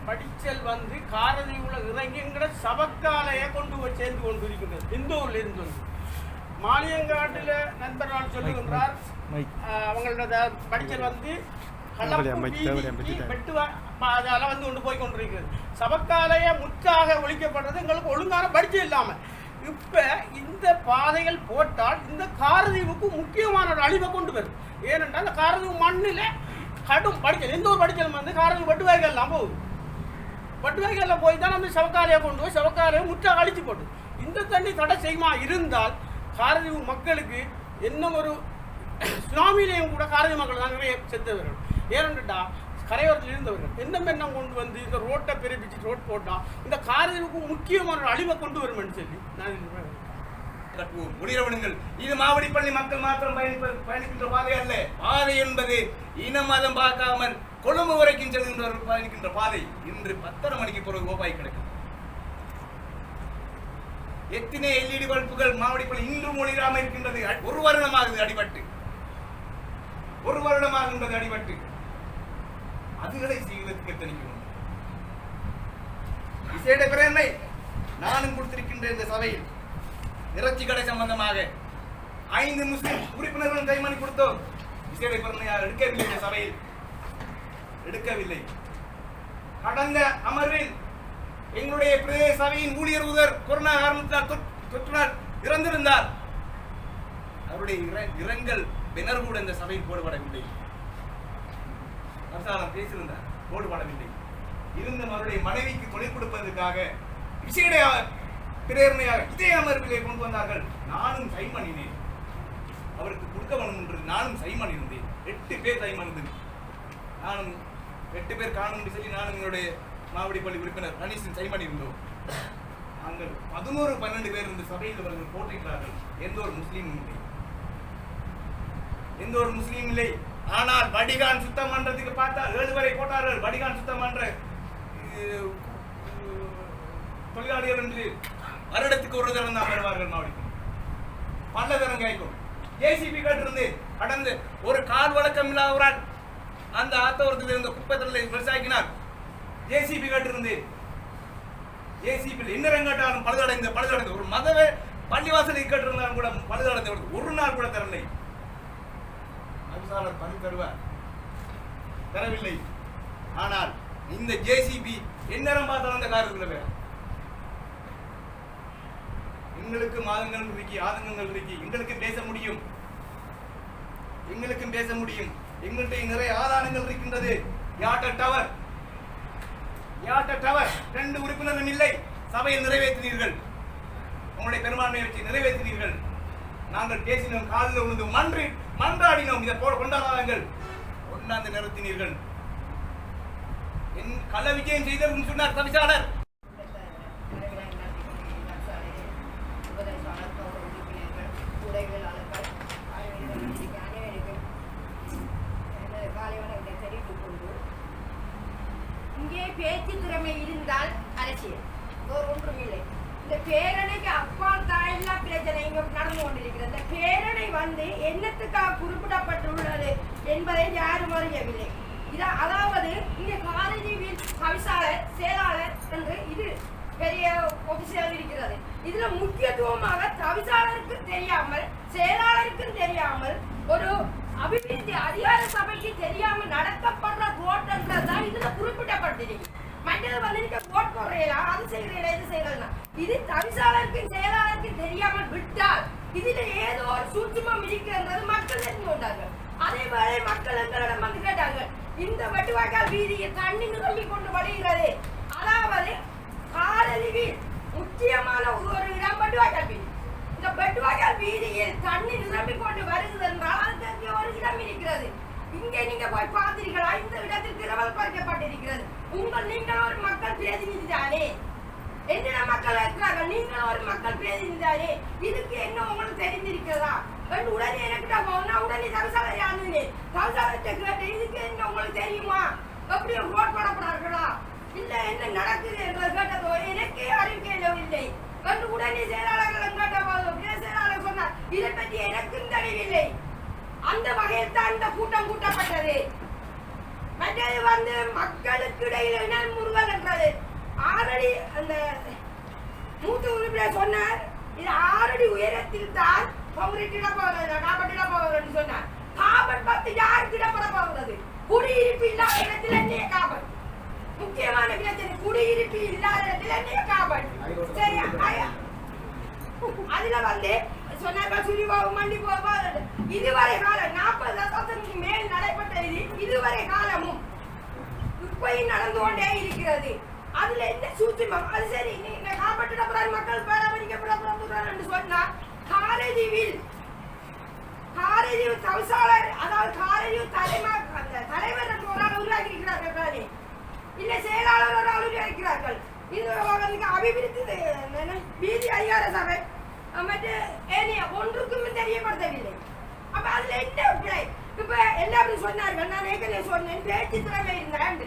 படிச்சல் வந்து காரணி உள்ள இறங்கிங்கிற சபக்காலையை கொண்டு போய் சேர்ந்து கொண்டிருக்கின்றது இந்தூர்ல இருந்து மாலியங்காட்டில் நண்பர்கள் சொல்லுகின்றார் அவங்களோட படிச்சல் வந்து வந்து கொண்டு போய் கொண்டிருக்கிறது சபக்காலையை முற்றாக ஒழிக்கப்படுறது எங்களுக்கு ஒழுங்கான படிச்சல் இல்லாம இப்ப இந்த பாதைகள் போட்டால் இந்த காரதீவுக்கு முக்கியமான ஒரு அழிவை கொண்டு வரும் ஏனென்றால் இந்த காரதீவு மண்ணில கடும் படிச்சல் எந்த ஒரு படிச்சல் வந்து காரதீவு பட்டுவாய்கள் எல்லாம் போகுது பட்டுவாய்கள் போய் தான் நம்ம சவக்காலையை கொண்டு போய் சவக்காலையை முற்றாக அழிச்சு போட்டு இந்த தண்ணி தடை செய்யுமா இருந்தால் காரதீவு மக்களுக்கு என்ன ஒரு சுனாமியிலையும் கூட காரதீவு மக்கள் தான் நிறைய செத்தவர்கள் ஏனென்றா கரையோரத்தில் இருந்தவர்கள் எண்ணம் கொண்டு வந்து இந்த ரோட்டை பெருப்பிச்சு ரோட் போட்டா இந்த காரதீவுக்கு முக்கியமான ஒரு அழிவை கொண்டு வரும்னு சொல்லி நான் முடிரவனுங்கள் இது மாவடிப்பள்ளி மக்கள் மாத்திரம் பயணிக்கின்ற பாதை அல்ல பாதை என்பது இன மதம் பார்க்காமல் கொழும்பு வரைக்கும் செல்கின்றவர்கள் பயணிக்கின்ற பாதை இன்று 10:30 மணிக்கு பிறகு ஓபாய் கிடக்கும் எத்தனை எல்இடி பல்புகள் மாவடிப்பள்ளி இன்றும் ஒளிராமல் இருக்கின்றது ஒரு வருடமாகுது அடிபட்டு அடிபட்டு அதுகளை செய்வதற்கு எத்தனைக்கணும் விசேட பிரேரணை நானும் கொடுத்திருக்கின்ற இந்த சபையில் இறைச்சி கடை சம்பந்தமாக 5 முஸ்லிம் உறுப்பினர்கள் கைமணி கொடுத்தோம் விசேட பிரேரணையாக எடுக்கவில்லை இந்த சபையில் எடுக்கவில்லை கடந்த அமர்வில் எங்களுடைய பிரதேச சபையின் ஊழியர் உதர் கொரோனா காரணத்தினால் தொற்றினால் இறந்திருந்தார் அவருடைய இரங்கல் பின்னர் கூட இந்த சபையில் போடுபடவில்லை பேசியிருந்தார் போடுபடவில்லை இருந்தும் அவருடைய மனைவிக்கு தொழில் கொடுப்பதற்காக விசேட பிரேரணையாக இதே அமர்விலே கொண்டு வந்தார்கள் நானும் சைன் பண்ணினேன் அவருக்கு கொடுக்க வேண்டும் என்று நானும் சைன் பண்ணியிருந்தேன் 8 பேர் சைன் பண்ணிருந்தேன் நானும் 8 பேர் காணும் சொல்லி நானும் எங்களுடைய மாவடிப்பள்ளி உறுப்பினர் கணேசன் சைன் பண்ணியிருந்தோம் நாங்கள் 11-12 பேர் இந்த சபையில் அவர்கள் போட்டிருக்கிறார்கள் எந்த ஒரு முஸ்லீம் இல்லை ஆனால் வடிகான் சுத்தம் பண்றதுக்கு பார்த்தா 7 வரை போட்டார்கள் வடிகான் சுத்தம் பண்ற தொழிலாளிகள் என்று வருடத்துக்கு ஒரு தரம் தான் வருவார்கள் மாவட்டம் பல தரம் கேட்கும் ஜேசிபி கேட்டிருந்து கடந்து ஒரு கால் வழக்கம் இல்லாதவரால் அந்த ஆத்தோரத்தில் இருந்த குப்பத்தில் விவசாயிக்கினார் ஜேசிபி கேட்டிருந்து ஜேசிபி என்ன கேட்டாலும் பழுதடைந்த ஒரு மதவே பள்ளிவாசலை கேட்டிருந்தாலும் கூட பழுதடைந்த ஒரு நாள் கூட தரலை அரசாளர் பணி தருவார் தரவில்லை ஆனால் இந்த ஜேசிபி எந்நேரம் பார்த்தாலும் அந்த காரணத்தில் வேற எங்களுக்கு மாதங்கள் இருக்கு ஆதங்கங்கள் இருக்கு எங்களுக்கும் பேச முடியும் எங்கள்கிட்ட நிறைய ஆதாரங்கள் இருக்கின்றது யாட்ட டவர் 2 உறுப்பினர்கள் இல்லை சபையில் நிறைவேற்றினீர்கள் உங்களுடைய பெரும்பான்மையை வச்சு நிறைவேற்றினீர்கள் நாங்கள் பேசினோம் காலில் விழுந்து மன்றாடினோம் இதை கொண்டாடாதங்கள் கொண்டாந்து நிறுத்தினீர்கள் என் கள்ள விஜயம் செய்தது சொன்னார் தவிசாளர் இங்கே பேச்சு திறமை இருந்தால் அரசியல் ஒன்றும் இல்லை இந்த பேரணிக்கு அப்பால் தாயில்லா இங்க நடந்து கொண்டிருக்கிறது. இந்த பேரணி வந்து என்னத்துக்காக குறிப்பிடப்பட்டுள்ளது என்பதை யாரும் அறியவில்லை. அதாவது இங்கே காரஜீவின் தவிசாளர் செயலாளர் என்று இது பெரிய ஒபிசியல் இருக்கிறது. இதுல முக்கியத்துவமாக தவிசாளருக்கு தெரியாமல் செயலாளருக்கும் தெரியாமல் ஒரு அபிவிருத்தி அதிகார சபைக்கு தெரியாமல் நடத்தப்படுற ஓட்டன்றதுதான் இதுல குறிப்பிடப்பட்டிருக்கு. மற்றது வந்து நீங்க ஓட் போடுறீங்களா, அது செய்கிறீங்களா, இது செய்யறதுனா இது தவிசாளருக்கும் செயலாளருக்கும் தெரியாமல் விட்டால் இதுல ஏதோ ஒரு சூட்சுமம் இருக்கிறது மக்கள் தெரிந்து கொண்டார்கள். அதே வேளை மக்கள் எங்களிடம் வந்து கேட்டாங்க, இந்த வெட்டுவாய்க்கால் வீதியில் தண்ணி நிரம்பி கொண்டு வருகிறது. அதாவது காரழிவில் முக்கியமான ஒரு இடம் வெட்டுவாய்க்கால் வீதி. இந்த வெட்டுவாய்க்கால் வீதியில் தண்ணி நிரம்பி கொண்டு வருகிறது என்றால் அதுக்கு ஒரு இடம் இருக்கிறது. இங்கே நீங்க போய் பார்த்தீர்களா? இந்த இடத்தில் திரவல் பறிக்கப்பட்டிருக்கிறது. நீங்கள் ஒரு மக்கள் பிரதிநிதி தானே, என்னென்ன மக்கள் இருக்கிறார்கள், நீங்கள் ஒரு மக்கள் பிரதிநிதி தானே, இதுக்கு என்ன உங்களுக்கு தெரிந்திருக்கிறதா? உடனே எனக்கிட்ட போனா உடனே தவிசாளர் யாருன்னு தவிசாளர்கிட்ட கேட்டு இதுக்கு என்ன உங்களுக்கு தெரியுமா, எப்படி ரோட் போடப்படுறார்களா, இல்ல என்ன நடக்குது என்று கேட்டதோ எனக்கே அறிவிக்கவில்லை என்று உடனே செயலாளர்கள் கேட்ட போது செயலாளர் சொன்னார், இதை பற்றி எனக்கும் தெரியவில்லை. அந்த வகையில் தான் இந்த கூட்டம் கூட்டப்பட்டது. மற்றது வந்து மக்களுக்கு இடையில முருகல் என்றது 6 அடி. அந்த மூத்த உறுப்பினர் சொன்னார், இது 6 அடி உயரத்தில் தான் காபட் இட போகிறது சொன்னார். காபட் பத்து யாருக்கு இடப்பட போகிறது? குடியிருப்பு இல்லாத இடத்தில் என்னைய காபட், முக்கியமான பிரச்சனை குடியிருப்பு இல்லாத இடத்தில் என்னைய காபட். சரியா? அதுல வந்து சொன்னார்கள் சுரிவாவும் மண்டி போவாது. இதுவரை காலம் 40 வருஷத்துக்கு மேல் நடைபெற்ற இதுவரை காலமும் இப்பயும் நடந்து கொண்டே இருக்கிறது. அதுல என்ன சூட்சுமம்? அது சரி, நீங்க காப்பாற்றிட மக்கள் பேரவரிக்கப்பட சொன்னா காரஜீவில் தவிசாளர், அதாவது காரஜீவ் தலைவர் என்று ஒரு ஆள் உருவாக்கி இருக்கிறார்கள், இல்ல செயலாளர் ஒரு ஆள் உருவாக்கிறார்கள். இது அபிவிருத்தி வீதி அதிகார சபை ஒன்றுக்கும் தெரியப்படுத்தவில்லை. அப்ப அதுல என்ன பிழை? இப்ப எல்லாரும் சொன்னார்கள், நான் ஏற்கனவே சொன்னேன் பேச்சு திறமை இருந்தாண்டு.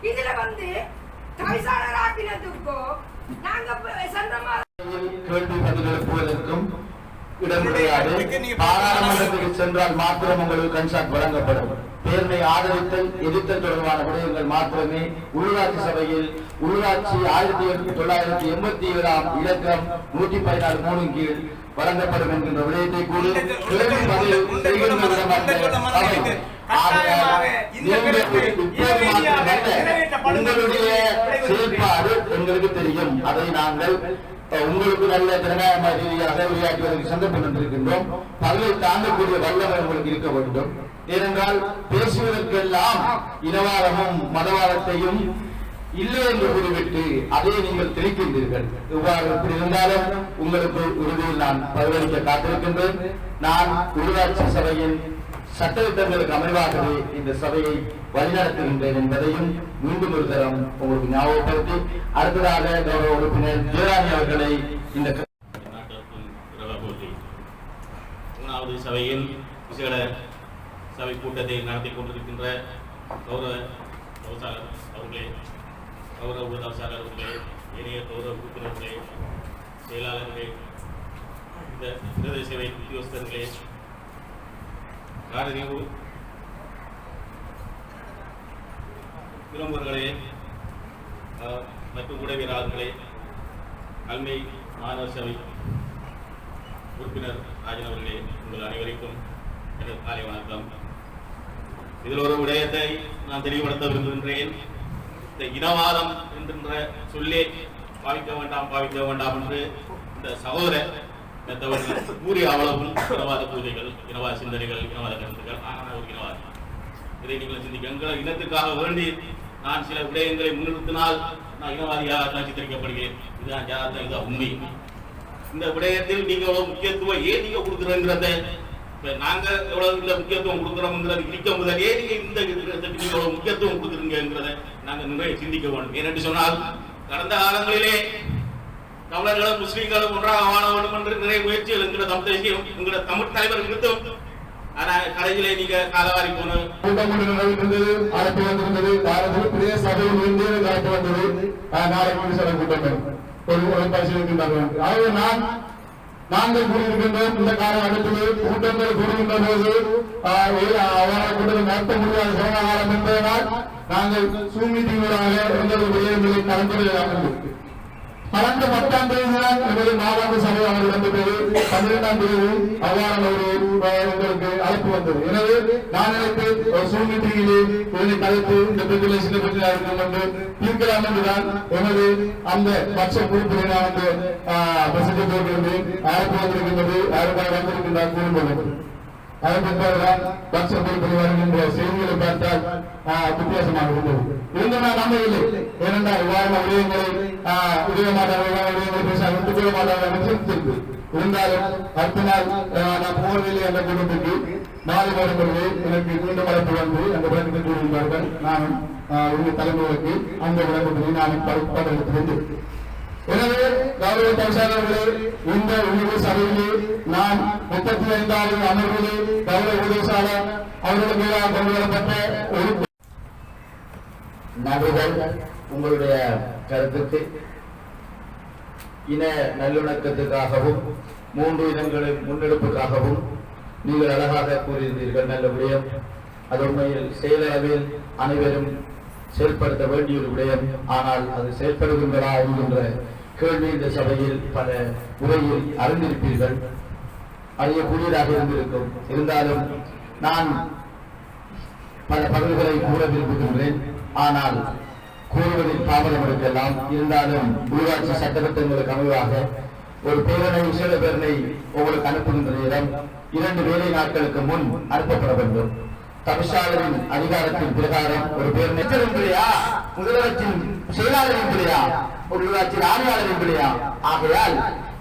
இதுல வந்து தவிசாளர் ஆக்கினத்துக்கோ நாங்க சென்ற கேள்வி பதில் எழுப்புவதற்கும் இடம் கிடையாது. பாராளுமன்றத்துக்கு சென்றால் மாத்திரம் உங்களுக்கு கன்சாட் வழங்கப்படும். பேரணை ஆதரித்தல் எதிர்த்தல் தொடர்பான விடயங்கள் மாத்திரமே உள்ளாட்சி சபையில் உள்ளாட்சி 1987 இலக்கம் 114 கீழ் வழங்கப்படும் என்கின்ற விடயத்தை கூறி கேள்வி பதில் உங்களுடைய செயல்பாடு எங்களுக்கு தெரியும். அதை நாங்கள் உங்களுக்கு நல்ல ஜனநாயக ரீதியாக விளையாட்டுவதற்கு சந்தர்ப்பம் தந்திருக்கின்றோம். பல்லை தாண்டக்கூடிய வல்லமை உங்களுக்கு இருக்க வேண்டும். ஏனென்றால் பேசுவதற்கெல்லாம் இனவாதமும் மதவாதத்தையும் இல்லை என்று கூறிவிட்டு அதை நீங்கள் திணிக்கின்றீர்கள். இவ்வாறு எப்படி இருந்தாலும் உங்களுக்கு இறுதியில் நான் பதிலளிக்க காத்திருக்கின்றேன். நான் உள்ளாட்சி சபையின் சட்டத்திட்டங்களுக்கு அமைவாகவே இந்த சபையை வழிநடத்துகின்றேன் என்பதையும் மீண்டும் ஒரு தரம் உங்களுக்கு ஞாபகப்படுத்தி அடுத்ததாக கௌரவ உறுப்பினர் ஜெயராணி அவர்களை இந்த 3வது சபையில் விசேட சபை கூட்டத்தை நடத்தி கொண்டிருக்கின்ற கௌரவ தவிசாளர் அவர்களே, கௌரவ தவிசாளர் அவர்களே, ஏனைய கௌரவ உறுப்பினர்களே, செயலாளர்களே, இந்த பிரதேச சபை உத்தியோகஸ்தர்களே, காரணிவு விரும்புவர்களே மற்றும் உடவியலாளர்களே, கல்வி மாணவர் சபை உறுப்பினர் ராஜன் அவர்களே, உங்கள் அனைவருக்கும் எனது காலை வணக்கம். இதில் ஒரு விடயத்தை நான் தெளிவுபடுத்த விரும்புகின்றேன். இந்த இனவாதம் என்கின்ற சொல்லே பாவிக்க வேண்டாம் என்று இந்த சகோதர கூறிய அவ்வளவும் இனவாத பூஜைகள், இனவாத சிந்தனைகள், இனவாத கருத்துக்கள். ஆனால் ஒரு இனவாதி இதை நீங்கள் சிந்திக்க எங்கள் இனத்துக்காக வேண்டி நான் சில விடயங்களை முன்னிறுத்தினால் நான் இனவாதியாக சித்தரிக்கப்படுகிறேன். இதுதான் ஜாதகம், இதுதான் உண்மை. இந்த விடயத்தில் நீங்க எவ்வளவு முக்கியத்துவம் ஏன் நீங்க கொடுக்குறோங்கிறத, நாங்க எவ்வளவு முக்கியத்துவம் கொடுக்குறோம்ங்கிறது இருக்க முதலே நீங்க இந்த நீங்க எவ்வளவு முக்கியத்துவம் கொடுக்குறீங்கிறத நாங்க நிறைய சிந்திக்க வேண்டும். ஏனென்று சொன்னால் கடந்த காலங்களிலே தமிழர்களும் முஸ்லீம்களும் ஒன்றாக வாழ வேண்டும் என்று நிறைய முயற்சிகள் என்கிற தமிழ் தேசியம் என்கிற தமிழ் தலைவர் இருந்தும், ஆனா கடைசியிலே நீங்க காலவாரி போன அழைப்பு வந்திருந்தது. பெரிய சபையில் இருந்து அழைப்பு வந்தது. நாளைக்கு சபை கூட்டம் ஒரு பரிசீலிக்கின்றார்கள். ஆகவே நான் நாங்கள் கூறியிருக்கின்றோம் இந்த கால அடுத்தது கூட்டங்கள் கூறுகின்ற போது அவரை கொண்டு நடத்த முடியாத சோழகாலம் என்பதனால் நாங்கள் சூமிதிகளாக எங்களது விடயங்களை கலந்துரையாமல் கடந்த 10ஆம் தேதிதான் எமது மாகாண சபை அவர்கள் வந்தபோது 12ஆம் தேதி அவ்வாறான ஒரு எங்களுக்கு அழைப்பு வந்தது. எனவே நான் நினைத்து சூழ்நிலையிலே இதனை கலைத்து இந்த ரெகுலேஷனை பற்றி வந்து தீர்க்கலாம் என்றுதான் எமது அந்த பட்ச குறிப்பினை நான் வந்து பிரசித்தி போட்டிருந்தேன். அழைப்பு வந்திருக்கின்றது, யாருக்காக வந்திருக்கின்றார் கூறும்போது அதற்காக பட்ச குறிப்பினை வருகின்ற செய்திகளை பார்த்தால் வித்தியாசமாக இருந்தது. இருந்த நான் நம்பவில்லை. ஏனென்றால் இவ்வாறான விடயங்களை உதய மாட்டார்கள் பேச கொள்ள மாட்டார்கள் இருந்தாலும் அடுத்த நாள் நான் போவதில்லை என்ற குடும்பத்துக்கு மாலை வரும்பொழுது எனக்கு மீண்டும் அழைப்பு வந்து அந்த விளக்கத்தை கூறுகிறார்கள். நானும் உரிய தலைமுறைக்கு அந்த விளக்கத்தினை நான் பதவித்திருந்து. எனவே கௌரவ தவிசாளர்களே, இந்த உணவு சபையிலே நான் 35வது அமர்விலே கௌரவ உதவிசாளர் அவர்களுக்கு மேலாக கொண்டு வரப்பட்ட ஒரு நபர்கள் உங்களுடைய கருத்துக்கு இன நல்லிணக்கத்துக்காகவும் 3 இனங்களின் முன்னெடுப்புக்காகவும் நீங்கள் அழகாக கூறியிருந்தீர்கள். நல்ல விடயம். அது உண்மையில் செயலளவில் அனைவரும் செயல்படுத்த வேண்டிய ஒரு விடயம். ஆனால் அது செயல்படுகின்றதா என்கின்ற கேள்வி இந்த சபையில் பல முறையில் அறிந்திருப்பீர்கள், அறியக்கூடியதாக இருந்திருக்கும். இருந்தாலும் நான் பல பகுதிகளை கூற விரும்புகின்றேன். ஆனால் கூறுவதில் தாமதம் இருக்கலாம். இருந்தாலும் உள்ளாட்சி சட்டத்திட்டங்களுக்கு அமைவாக ஒரு பேரணை விசேட பேரணை உங்களுக்கு அனுப்புகின்ற நேரம் 2 வேலை நாட்களுக்கு முன் அனுப்பப்பட வேண்டும். தவிசாளரின் அதிகாரத்தின் பிரகாரம் ஒரு பேரணை பிள்ளையா, முதலமைச்சின் செயலாளரின் பிள்ளையா, ஒரு உள்ளாட்சியின் ஆணையாளரின் பிள்ளையா. ஆகையால்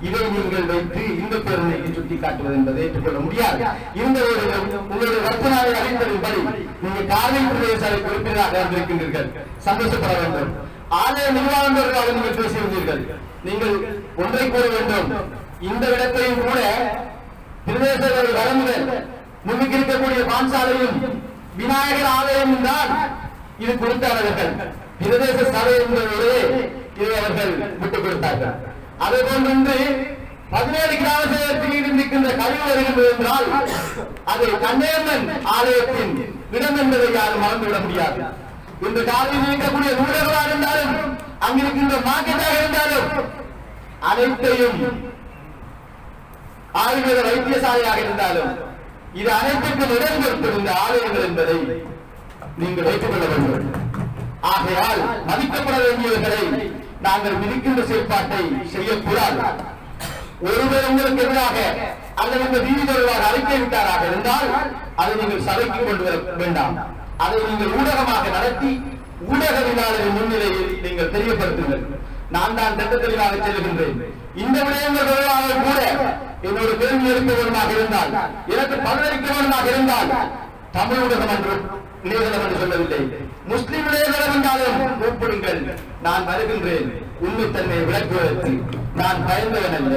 இதை நீங்கள் வைத்து இந்த பேரணிக்கு சுட்டி காட்டுவது என்பதை ஏற்றுக்கொள்ள முடியாது. இந்த உங்களுடைய ரத்னாவை அறிந்ததின்படி நீங்கள் காவிரி பிரதேச சபை உறுப்பினராக இருந்திருக்கின்றீர்கள், சந்தோஷப்பட வேண்டும். ஆலய நிர்வாகத்திற்காக நீங்கள் பேசியிருந்தீர்கள். நீங்கள் ஒன்றை கூற வேண்டும், இந்த இடத்தையும் கூட பிரதேச வரமுதல் முன்னுக்கு இருக்கக்கூடிய பான்சாலையும் விநாயகர் ஆலயம் தான் இது கொடுத்தார்கள். பிரதேச சபை என்பதோடு இதை அவர்கள் விட்டுக் கொடுத்தார்கள். அதே போன்று 17 கிராம சேவகத்தில் இருக்கின்ற கழிவு வருகின்றது என்றால் அது கண்ணேம்மன் ஆலயத்தின் இடம் என்பதை யாரும் மறந்துவிட முடியாது. இந்த காலையில் இருக்கக்கூடிய நூலகராக இருந்தாலும் அங்கிருக்கின்ற மார்க்கெட்டாக இருந்தாலும் அனைத்தையும் ஆயுர்வேத வைத்தியசாலையாக இருந்தாலும் இது அனைத்துக்கும் இடம் கொடுத்திருந்த ஆலயங்கள் என்பதை நீங்கள் வைத்துக் கொள்ள வேண்டும். ஆகையால் மதிக்கப்பட வேண்டியவர்களை நாங்கள் விதிக்கின்ற செயற்பாட்டை செய்யக்கூடாது. ஒருவர் உங்களுக்கு எதிராக அல்லது இந்த வீதி தொடர்பாக அறிக்கை விட்டாராக இருந்தால் அதை நீங்கள் சபைக்கு கொண்டு வர வேண்டாம். அதை நீங்கள் ஊடகமாக நடத்தி ஊடகவியலாளரின் முன்னிலையில் நீங்கள் தெரியப்படுத்துங்கள். நான் தான் திட்ட தெளிவாக செல்கின்றேன். இந்த விடயங்கள் தொடர்பாக கூட என்னோட கேள்வி எழுப்ப வேண்டுமாக இருந்தால், எனக்கு பதிலளிக்க வேண்டுமாக இருந்தால் தமிழ் ஊடகம் என்று இணையதளம் என்று சொல்லவில்லை, முஸ்லிம் இணையதளம் என்றாலும் கூப்பிடுங்கள். நான் வருகின்றேன். உண்மைத்தன்மையை விளக்குவதற்கு நான் பயந்தவன் அல்ல,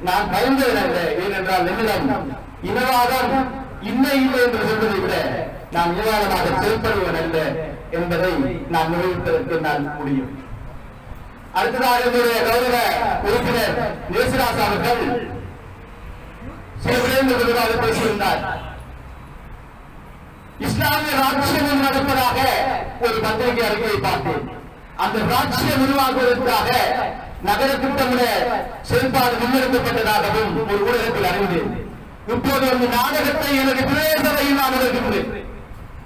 நான் பயந்தவன் அல்ல. ஏனென்றால் என்னிடம் இனவாதம் இல்லை இல்லை என்று சொல்வதை விட நான் இனவாதமாக செயல்படுவன் அல்ல என்பதை நான் நிரூபிப்பதற்கு நான் முடியும். அடுத்ததாக என்னுடைய கௌரவ உறுப்பினர் நேசராஜ் அவர்கள் சில விடயங்கள் தொடர்பாக பேசியிருந்தார். இஸ்லாமிய ராஜ்யம் நடப்பதாக ஒரு பத்திரிகை அறிக்கையை பார்த்தேன். அந்த ராஜ்யம் உருவாக்குவதற்காக நகர திட்டமிட செயல்பாடு முன்னெடுக்கப்பட்டதாகவும் ஒரு ஊடகத்தில் அறிந்தேன். இப்போது அந்த நாடகத்தை எனது பிரதேசத்தையும் நான் நடக்கின்றேன்.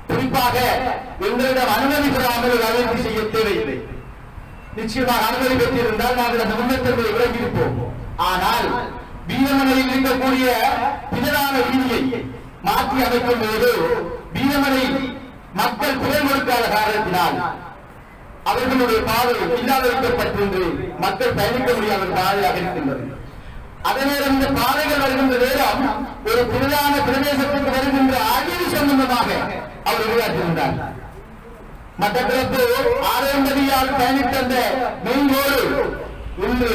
குறிப்பாக எங்களிடம் அனுமதி பெறாமல் ஒரு அபிவிருத்தி செய்ய தேவையில்லை. நிச்சயமாக அனுமதி பெற்றிருந்தால் நாங்கள் அந்த முன்னேற்றத்தை விளக்கியிருப்போம். ஆனால் வீரமனையில் இருக்கக்கூடிய பிரதான வீதியை மாற்றி அமைக்கும் போது வீரமனை மக்கள் குரல் கொடுக்காத காரணத்தினால் அவர்களுடைய பாதை இல்லாதிருக்கப்பட்டு மக்கள் பயணிக்க முடியாத பாதையாக இருக்கின்றது. அதே நேரம் இந்த பாதைகள் வருகின்ற நேரம் ஒரு பிரதான பிரதேசத்துக்கு வருகின்ற அழிவு சம்பந்தமாக அவர் உரையாற்றியிருந்தார். மட்டக்களப்பு ஆரம்பதியால் பயணித்த அந்த மெயின் ரோடு இன்று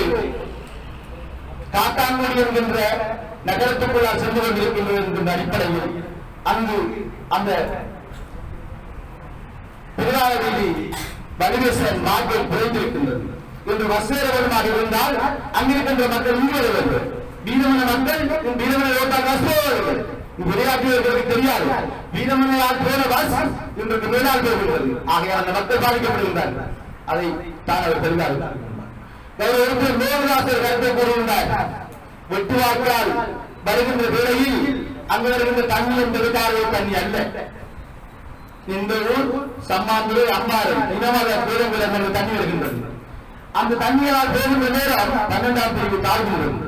காட்டாங்குடி என்கின்ற நகரத்துக்குள்ளால் சென்று கொண்டிருக்கின்றது என்கின்ற அடிப்படையில் அங்கு அந்த பிரதான வீதி வலிவேசன் மார்க்கெட் குறைந்திருக்கின்றது. என்று வசேர வருமாக இருந்தால் அங்கிருக்கின்ற மக்கள் இங்கு வர வேண்டும். வீரமன மக்கள் வீரமனை ஓட்டால் வசோர்கள் விளையாட்டுவர்களுக்கு தெரியாது. வீரமனையால் போன பஸ் இன்றைக்கு மேலால் போகிறது. ஆகையால் அந்த மக்கள் பாதிக்கப்படுகின்றார்கள். அதை தான் அவர் தெரிந்தார். மேகதாசர் கருத்தை கூறுகின்றார். வெட்டுவாக்கால் வருகின்ற வேளையில் அங்கு வருகின்ற தண்ணி என்பது காலை தண்ணி அல்ல. இந்த ஊர் சம்மாந்துறை அம்மாறு இனமத பேரங்கள் என்ற தண்ணி வருகின்றது. அந்த தண்ணியால் போகின்ற நேரம் 12ஆம் பிரிவு தாழ்கின்றது.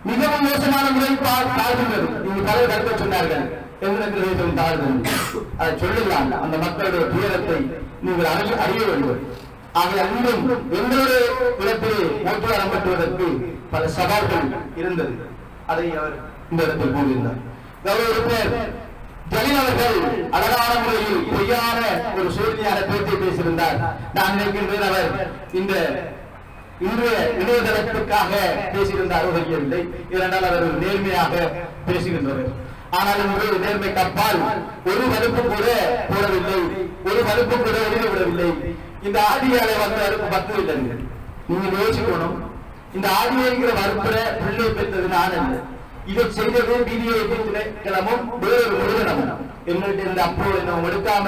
மிகவும் மோசமான முறை தாழ்கின்றது. நீங்க பல கருத்தை சொன்னார்கள். எங்களுக்கு தாழ்கிறது. அதை சொல்லலாம். அந்த மக்களுடைய துயரத்தை நீங்கள் அறிய வேண்டும். ஆகிய இன்னும் எங்களுடைய குலத்திலே மூச்சுவாரம் பெற்றுவதற்கு பல சவால்கள் இருந்தது. அதை அவர் இந்த இடத்தில் கூறியிருந்தார். கௌரவ உறுப்பினர் ஜலீல் அவர்கள் அழகான முறையில் பொய்யான ஒரு சோதனையான பேச்சை பேசியிருந்தார். நான் நினைக்கின்றேன் அவர் இந்த இன்றைய இணையதளத்திற்காக பேசியிருந்தார் தெரியவில்லை. இரண்டால் அவர் நேர்மையாக பேசுகின்றவர். ஆனால் இன்று நேர்மை கப்பால் ஒரு வகுப்பு கூட போடவில்லை, ஒரு வகுப்பு கூட எழுதவிடவில்லை. இந்த ஆடியாலை வந்து வறுப்பு 10 இல்லை. நீங்க யோசிக்கணும். இந்த ஆடியோங்கிற வறுப்புற பிள்ளை பெற்றது நான் அல்ல. இதை செய்தது பிடிஏபி திணைக்களமும் வேறொரு நிறுவனமும். எங்கள்கிட்ட இருந்த அப்போ என்னவும் எடுக்காம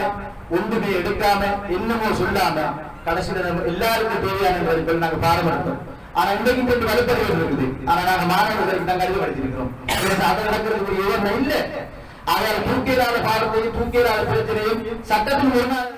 ஒன்றுமே எடுக்காம என்னமோ சொல்லாம கடைசியில நம்ம எல்லாருக்கும் தேவையான நாங்க பாரம்பரியம். ஆனா இன்றைக்கு கொஞ்சம் வலுப்பறிவு இருக்குது. ஆனா நாங்க மாணவர்களுக்கு நாங்கள் அறிவுபடுத்திருக்கிறோம். அதை நடக்கிறதுக்கு யோசனை இல்லை. ஆகையால் தூக்கியலாத பாடத்தையும் தூக்கியலாத பிரச்சனையும் சட்டத்தின் ஒரு நாள்